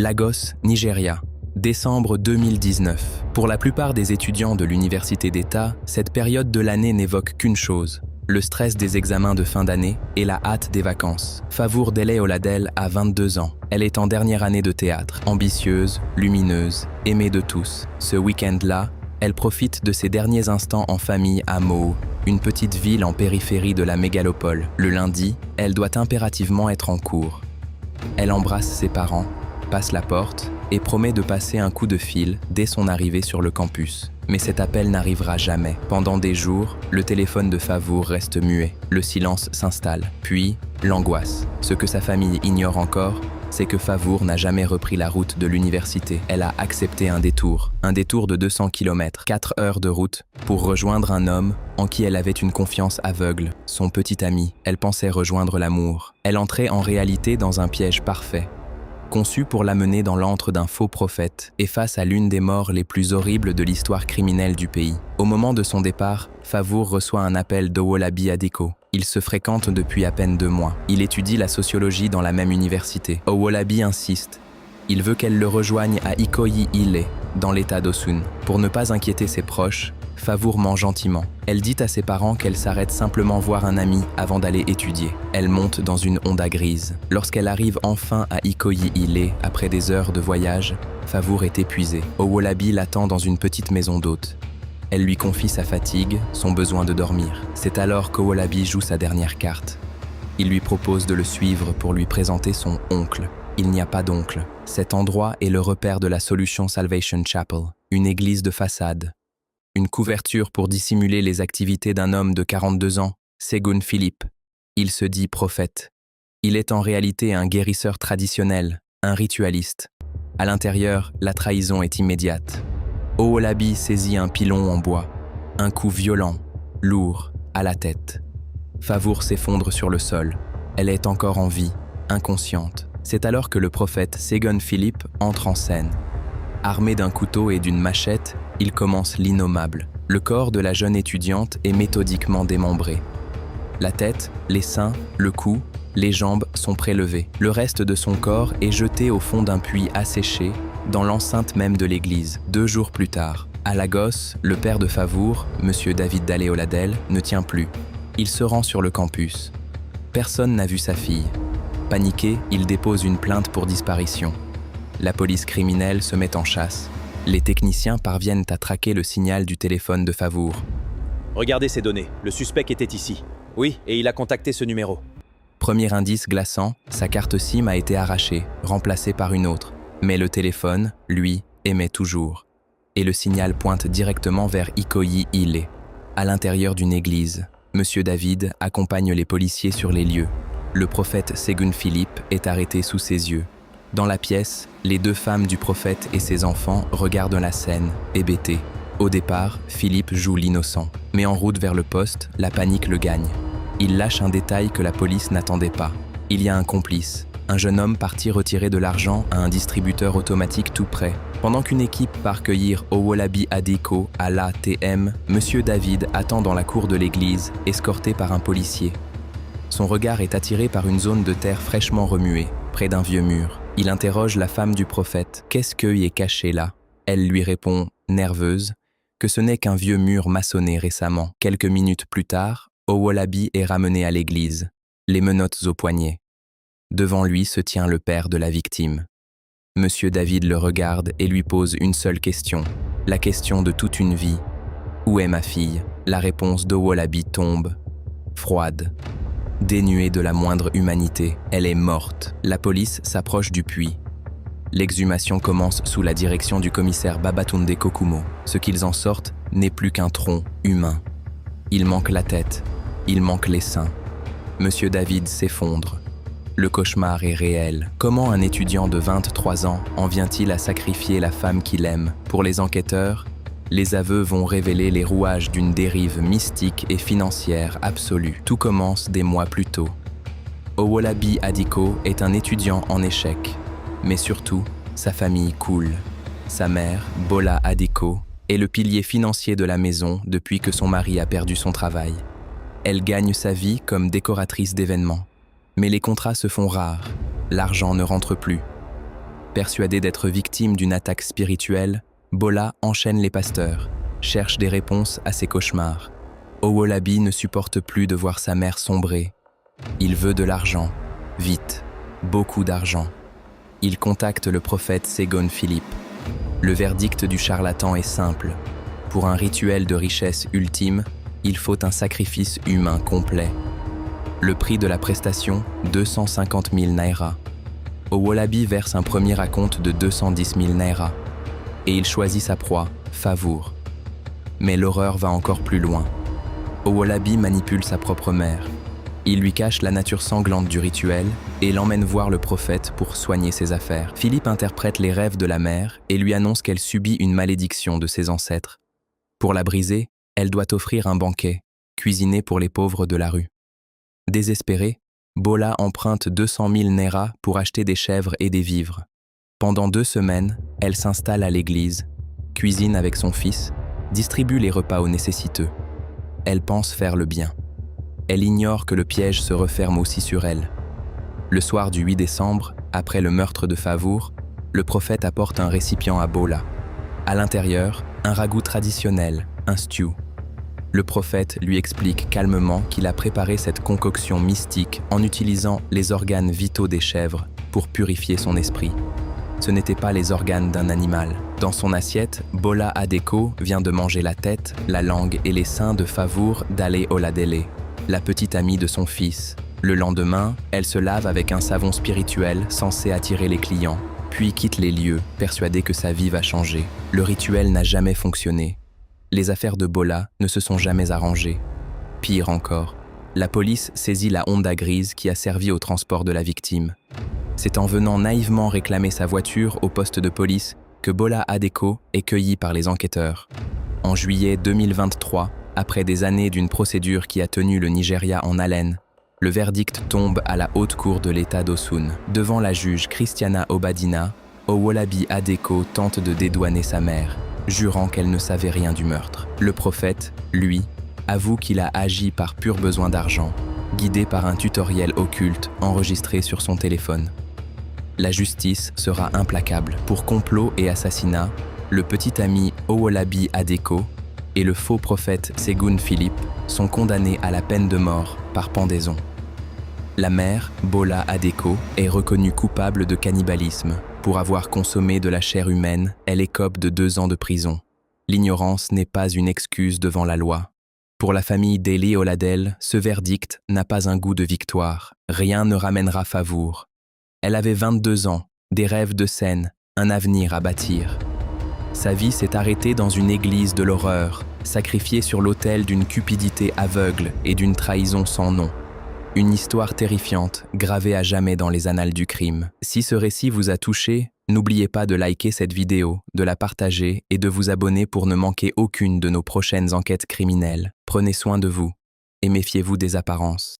Lagos, Nigeria. Décembre 2019. Pour la plupart des étudiants de l'université d'État, cette période de l'année n'évoque qu'une chose: le stress des examens de fin d'année et la hâte des vacances. Favour Dele Oladel a 22 ans. Elle est en dernière année de théâtre. Ambitieuse, lumineuse, aimée de tous. Ce week-end-là, elle profite de ses derniers instants en famille à Mo, une petite ville en périphérie de la mégalopole. Le lundi, elle doit impérativement être en cours. Elle embrasse ses parents, passe la porte et promet de passer un coup de fil dès son arrivée sur le campus. Mais cet appel n'arrivera jamais. Pendant des jours, le téléphone de Favour reste muet. Le silence s'installe. Puis, l'angoisse. Ce que sa famille ignore encore, c'est que Favour n'a jamais repris la route de l'université. Elle a accepté un détour de 200 km, 4 heures de route, pour rejoindre un homme en qui elle avait une confiance aveugle, son petit ami. Elle pensait rejoindre l'amour. Elle entrait en réalité dans un piège parfait, conçu pour l'amener dans l'antre d'un faux prophète et face à l'une des morts les plus horribles de l'histoire criminelle du pays. Au moment de son départ, Favour reçoit un appel d'Owolabi Adiko. Ils se fréquentent depuis à peine 2 mois. Il étudie la sociologie dans la même université. Owolabi insiste. Il veut qu'elle le rejoigne à Ikoyi-Ile, dans l'état d'Osun. Pour ne pas inquiéter ses proches, Favour ment gentiment. Elle dit à ses parents qu'elle s'arrête simplement voir un ami avant d'aller étudier. Elle monte dans une Honda grise. Lorsqu'elle arrive enfin à Ikoyi-Ile, après des heures de voyage, Favour est épuisée. Owolabi l'attend dans une petite maison d'hôte. Elle lui confie sa fatigue, son besoin de dormir. C'est alors qu'Owolabi joue sa dernière carte. Il lui propose de le suivre pour lui présenter son oncle. Il n'y a pas d'oncle. Cet endroit est le repère de la Solution Salvation Chapel, une église de façade. Une couverture pour dissimuler les activités d'un homme de 42 ans, Segun Philippe. Il se dit prophète. Il est en réalité un guérisseur traditionnel, un ritualiste. À l'intérieur, la trahison est immédiate. Owolabi saisit un pilon en bois, un coup violent, lourd, à la tête. Favour s'effondre sur le sol. Elle est encore en vie, inconsciente. C'est alors que le prophète Segun Philippe entre en scène. Armé d'un couteau et d'une machette, il commence l'innommable. Le corps de la jeune étudiante est méthodiquement démembré. La tête, les seins, le cou, les jambes sont prélevés. Le reste de son corps est jeté au fond d'un puits asséché, dans l'enceinte même de l'église. 2 jours plus tard, à Lagos, le père de Favour, M. David Dale Oladel, ne tient plus. Il se rend sur le campus. Personne n'a vu sa fille. Paniqué, il dépose une plainte pour disparition. La police criminelle se met en chasse. Les techniciens parviennent à traquer le signal du téléphone de Favour. Regardez ces données, le suspect était ici. Oui, et il a contacté ce numéro. Premier indice glaçant, sa carte SIM a été arrachée, remplacée par une autre. Mais le téléphone, lui, émet toujours. Et le signal pointe directement vers Ikoyi-Ile. À l'intérieur d'une église, M. David accompagne les policiers sur les lieux. Le prophète Segun Philippe est arrêté sous ses yeux. Dans la pièce, les 2 femmes du prophète et ses enfants regardent la scène, hébétés. Au départ, Philippe joue l'innocent. Mais en route vers le poste, la panique le gagne. Il lâche un détail que la police n'attendait pas. Il y a un complice, un jeune homme parti retirer de l'argent à un distributeur automatique tout près. Pendant qu'une équipe part cueillir Owolabi Adiko à l'ATM, M. David attend dans la cour de l'église, escorté par un policier. Son regard est attiré par une zone de terre fraîchement remuée, près d'un vieux mur. Il interroge la femme du prophète. Qu'est-ce qui est caché là? Elle lui répond, nerveuse, que ce n'est qu'un vieux mur maçonné récemment. Quelques minutes plus tard, Owolabi est ramené à l'église, les menottes aux poignets. Devant lui se tient le père de la victime. Monsieur David le regarde et lui pose une seule question, la question de toute une vie. Où est ma fille? La réponse d'Owolabi tombe, froide. Dénuée de la moindre humanité, elle est morte. La police s'approche du puits. L'exhumation commence sous la direction du commissaire Babatunde Kokumo. Ce qu'ils en sortent n'est plus qu'un tronc humain. Il manque la tête, il manque les seins. Monsieur David s'effondre. Le cauchemar est réel. Comment un étudiant de 23 ans en vient-il à sacrifier la femme qu'il aime? Pour les enquêteurs, les aveux vont révéler les rouages d'une dérive mystique et financière absolue. Tout commence des mois plus tôt. Owolabi Adiko est un étudiant en échec, mais surtout, sa famille coule. Sa mère, Bola Adiko, est le pilier financier de la maison depuis que son mari a perdu son travail. Elle gagne sa vie comme décoratrice d'événements. Mais les contrats se font rares, l'argent ne rentre plus. Persuadé d'être victime d'une attaque spirituelle, Bola enchaîne les pasteurs, cherche des réponses à ses cauchemars. Owolabi ne supporte plus de voir sa mère sombrer. Il veut de l'argent, vite, beaucoup d'argent. Il contacte le prophète Segun Philippe. Le verdict du charlatan est simple. Pour un rituel de richesse ultime, il faut un sacrifice humain complet. Le prix de la prestation, 250 000 naira. Owolabi verse un premier acompte de 210 000 naira. Et il choisit sa proie, Favour. Mais l'horreur va encore plus loin. Owolabi manipule sa propre mère. Il lui cache la nature sanglante du rituel et l'emmène voir le prophète pour soigner ses affaires. Philippe interprète les rêves de la mère et lui annonce qu'elle subit une malédiction de ses ancêtres. Pour la briser, elle doit offrir un banquet, cuisiné pour les pauvres de la rue. Désespérée, Bola emprunte 200 000 naira pour acheter des chèvres et des vivres. Pendant 2 semaines, elle s'installe à l'église, cuisine avec son fils, distribue les repas aux nécessiteux. Elle pense faire le bien. Elle ignore que le piège se referme aussi sur elle. Le soir du 8 décembre, après le meurtre de Favour, le prophète apporte un récipient à Bola. À l'intérieur, un ragoût traditionnel, un stew. Le prophète lui explique calmement qu'il a préparé cette concoction mystique en utilisant les organes vitaux des chèvres pour purifier son esprit. Ce n'étaient pas les organes d'un animal. Dans son assiette, Bola Adeko vient de manger la tête, la langue et les seins de Favour Dale Oladele, la petite amie de son fils. Le lendemain, elle se lave avec un savon spirituel censé attirer les clients, puis quitte les lieux, persuadée que sa vie va changer. Le rituel n'a jamais fonctionné. Les affaires de Bola ne se sont jamais arrangées. Pire encore, la police saisit la Honda grise qui a servi au transport de la victime. C'est en venant naïvement réclamer sa voiture au poste de police que Bola Adeko est cueilli par les enquêteurs. En juillet 2023, après des années d'une procédure qui a tenu le Nigeria en haleine, le verdict tombe à la haute cour de l'État d'Osun. Devant la juge Christiana Obadina, Owolabi Adeko tente de dédouaner sa mère, jurant qu'elle ne savait rien du meurtre. Le prophète, lui, avoue qu'il a agi par pur besoin d'argent, guidé par un tutoriel occulte enregistré sur son téléphone. La justice sera implacable. Pour complot et assassinat, le petit ami Owolabi Adeko et le faux prophète Segun Philippe sont condamnés à la peine de mort par pendaison. La mère, Bola Adeko, est reconnue coupable de cannibalisme. Pour avoir consommé de la chair humaine, elle écope de 2 ans de prison. L'ignorance n'est pas une excuse devant la loi. Pour la famille Dele Oladele, ce verdict n'a pas un goût de victoire. Rien ne ramènera Favour. Elle avait 22 ans, des rêves de scène, un avenir à bâtir. Sa vie s'est arrêtée dans une église de l'horreur, sacrifiée sur l'autel d'une cupidité aveugle et d'une trahison sans nom. Une histoire terrifiante, gravée à jamais dans les annales du crime. Si ce récit vous a touché, n'oubliez pas de liker cette vidéo, de la partager et de vous abonner pour ne manquer aucune de nos prochaines enquêtes criminelles. Prenez soin de vous et méfiez-vous des apparences.